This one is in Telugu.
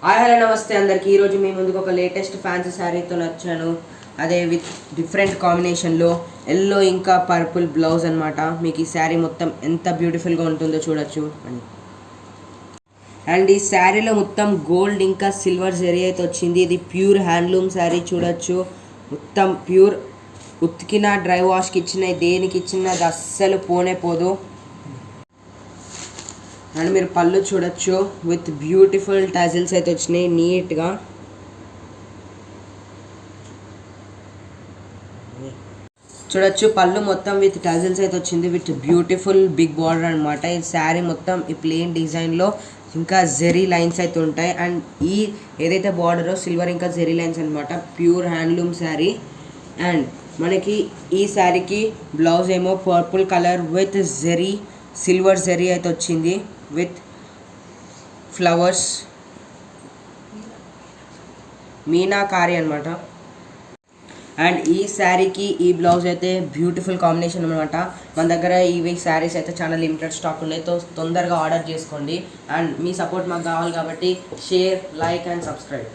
హాయ్ హలో నమస్తే అందరికి. ఈరోజు మీ ముందుకు ఒక లేటెస్ట్ ఫ్యాన్సీ శారీతో వచ్చాను. అదే విత్ డిఫరెంట్ కాంబినేషన్లో ఎల్లో ఇంకా పర్పుల్ బ్లౌజ్ అనమాట. మీకు ఈ శారీ మొత్తం ఎంత బ్యూటిఫుల్గా ఉంటుందో చూడొచ్చు అని. అండ్ ఈ శారీలో మొత్తం గోల్డ్ ఇంకా సిల్వర్ జరీ అయితే వచ్చింది. ఇది ప్యూర్ హ్యాండ్లూమ్ శారీ చూడొచ్చు. మొత్తం ప్యూర్, ఉతికిన డ్రై వాష్కి ఇచ్చిన దేనికి ఇచ్చిన అది అస్సలు పోనే పోదు. అండ్ మీరు పళ్ళు చూడొచ్చు, విత్ బ్యూటిఫుల్ టజిల్స్ అయితే వచ్చినాయి నీట్గా. చూడొచ్చు పళ్ళు మొత్తం విత్ టజిల్స్ అయితే వచ్చింది, విత్ బ్యూటిఫుల్ బిగ్ బార్డర్ అనమాట. ఈ శారీ మొత్తం ఈ ప్లెయిన్ డిజైన్లో ఇంకా జెరీ లైన్స్ అయితే ఉంటాయి. అండ్ ఈ ఏదైతే బార్డరో సిల్వర్ ఇంకా జెరీ లైన్స్ అనమాట. Pure handloom sari. అండ్ మనకి ఈ శారీకి బ్లౌజ్ ఏమో purple colour with zari, silver zari అయితే వచ్చింది విత్ ఫ్లవర్స్, మీనాకారి అనమాట. అండ్ ఈ శారీకి ఈ బ్లౌజ్ అయితే బ్యూటిఫుల్ కాంబినేషన్ అనమాట. మన దగ్గర ఇవి శారీస్ అయితే చాలా లిమిటెడ్ స్టాక్ ఉన్నాయి, తొందరగా ఆర్డర్ చేసుకోండి. అండ్ మీ సపోర్ట్ మాకు కావాలి కాబట్టి షేర్, లైక్ అండ్ సబ్స్క్రైబ్.